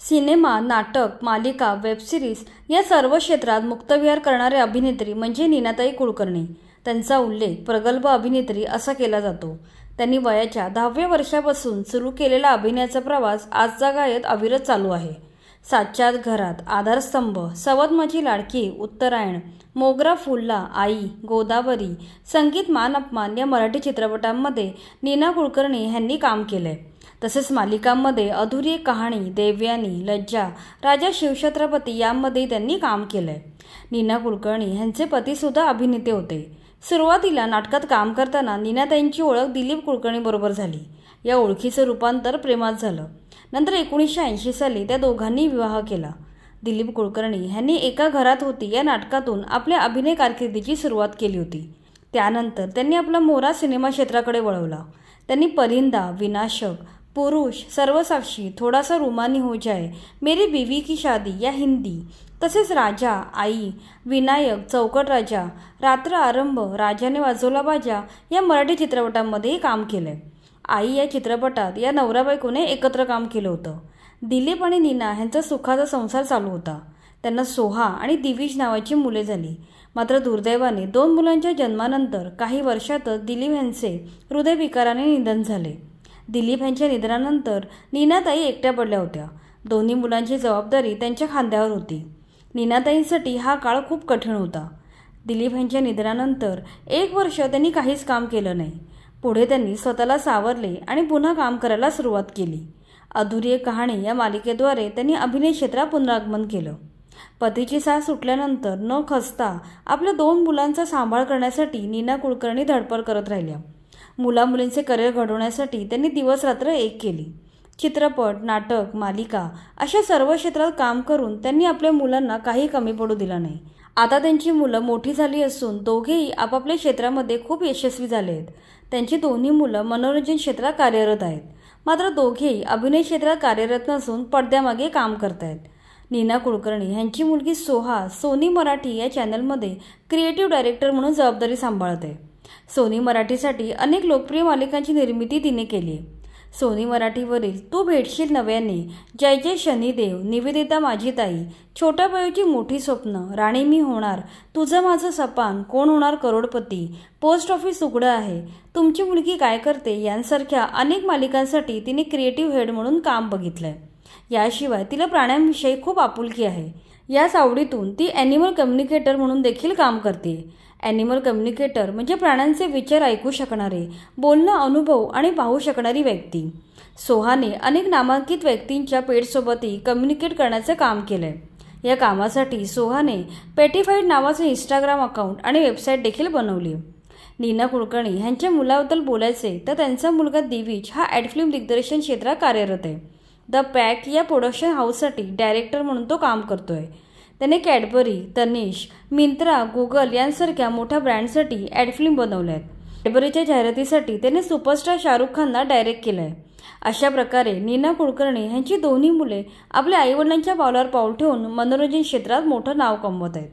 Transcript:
Cinema, नाटक, मालिका, web series या सर्व क्षेत्रात मुक्तविहार करणारे अभिनेत्री म्हणजे नीनाताई कुलकर्णी। त्यांचा उल्लेख प्रगल्भ अभिनेत्री असा केला जातो। त्यांनी वयाच्या 10व्या वर्षापासून सुरू केलेला अभिनयाचा प्रवास आजतागायत अविरत चालू आहे। सातच्या आत घरात, आधारस्तंभ, सवत माझी लाडकी, उत्तरायण, मोगरा फुलला, आई, गोदावरी, संगीत मान अपमान या मराठी चित्रपटांमध्ये नीना कुलकर्णी यांनी काम केले। तसेच मालिकांमध्ये अधुरी एक कहाणी, देवयानी, लज्जा, राजा शिवछत्रपती यामध्ये त्यांनी काम केले। नीना कुलकर्णी यांचे पती सुद्धा अभिनेते होते। सुरुवातीला नाटकात काम करताना नीनाताईंची ओळख दिलीप कुलकर्णी बरोबर झाली। या ओळखीचं रूपांतर प्रेमात झालं। नंतर 1980 साली त्या दोघांनी विवाह केला। दिलीप कुलकर्णी यांनी एका घरात होती या नाटकातून आपल्या अभिनय कारकिर्दीची सुरुवात केली होती। त्यानंतर त्यांनी आपला मोहरा सिनेमा क्षेत्राकडे वळवला। त्यांनी परिंदा, विनाशक, पुरुष, सर्वसाक्षी, थोड़ा सा रुमानी हो जाए, मेरी बीवी की शादी या हिंदी, तसेच राजा, आई, विनायक, चौकट राजा, रात्र आरंभ, राजाने वाजवला बाजा या मराठी चित्रपटांमध्येही काम केले। आई या चित्रपटात या नवरा बायकोने एकत्र काम केलं होतं। दिलीप आणि नीना यांचा सुखाचा संसार चालू होता। त्यांना सोहा आणि दिविज नावाची मुले झाली। मात्र दुर्दैवाने 2 मुलांच्या जन्मानंतर काही वर्षातच दिलीप यांचे हृदयविकाराने निधन झाले। दिलीप यांच्या निधनानंतर नीनाताई एकट्या पडल्या होत्या। दोन्ही मुलांची जबाबदारी त्यांच्या खांद्यावर होती। नीनाताईंसाठी हा काळ खूप कठीण होता। दिलीप यांच्या निधनानंतर 1 वर्ष त्यांनी काहीच काम केलं नाही। पुढे त्यांनी स्वतःला सावरले आणि पुन्हा काम करायला सुरुवात केली। अधुरी एक कहाणी या मालिकेद्वारे त्यांनी अभिनय क्षेत्रात पुनरागमन केलं। पतीची साथ सुटल्यानंतर न खचता आपल्या 2 मुलांचा सांभाळ करण्यासाठी नीना कुलकर्णी धडपड करत राहिल्या। मुलामुलींचे करिअर घडवण्यासाठी त्यांनी दिवसरात्र एक केली। चित्रपट, नाटक, मालिका अशा सर्व क्षेत्रात काम करून त्यांनी आपल्या मुलांना काही कमी पडू दिलं नाही। आता त्यांची मुलं मोठी झाली असून दोघेही आपापल्या क्षेत्रामध्ये खूप यशस्वी झाले आहेत। त्यांची दोन्ही मुलं मनोरंजन क्षेत्रात कार्यरत आहेत। मात्र दोघेही अभिनय क्षेत्रात कार्यरत नसून पडद्यामागे काम करत आहेत। नीना कुलकर्णी यांची मुलगी सोहा सोनी मराठी या चॅनलमध्ये क्रिएटिव्ह डायरेक्टर म्हणून जबाबदारी सांभाळते। सोनी मराठीसाठी अनेक लोकप्रिय मालिकांची निर्मिती तिने केली। सोनी मराठीवरील तू भेटशील नव्याने, जय जय शनिदेव, निवेदिता माझी ताई, छोट्या बायूची मोठी स्वप्न, राणी मी होणार, तुझं माझं सपान, कोण होणार करोडपती, पोस्ट ऑफिस उघडं आहे, तुमची मुलगी काय करते यांसारख्या अनेक मालिकांसाठी तिने क्रिएटिव्ह हेड म्हणून काम बघितलंय। याशिवाय तिला प्राण्यांविषयी खूप आपुलकी आहे। याच आवडीतून ती ॲनिमल कम्युनिकेटर म्हणून देखील काम करते। ॲनिमल कम्युनिकेटर म्हणजे प्राण्यांचे विचार ऐकू शकणारे, बोलणं, अनुभव आणि पाहू शकणारी व्यक्ती। सोहाने अनेक नामांकित व्यक्तींच्या पेटसोबतही कम्युनिकेट करण्याचे काम केलंय। या कामासाठी सोहाने पेटिफाईड नावाचे इंस्टाग्राम अकाउंट आणि वेबसाईट देखील बनवली। नीना कुलकर्णी यांच्या मुलाबद्दल बोलायचे तर त्यांचा मुलगा दिविज हा ॲड फिल्म दिग्दर्शन क्षेत्रात कार्यरत आहे। द पॅक या प्रोडक्शन हाऊससाठी डायरेक्टर म्हणून तो काम करतोय। त्याने कॅडबरी, तनिष, मिंत्रा, गुगल यांसारख्या मोठ्या ब्रँडसाठी ॲड फिल्म बनवल्या आहेत। कॅडबरीच्या जाहिरातीसाठी त्याने सुपरस्टार शाहरुख खानला डायरेक्ट केलंय। अशा प्रकारे नीना कुलकर्णी यांची दोन्ही मुले आपल्या आईवडिलांच्या पावलावर पाऊल ठेवून मनोरंजन क्षेत्रात मोठं नाव कमवत आहेत।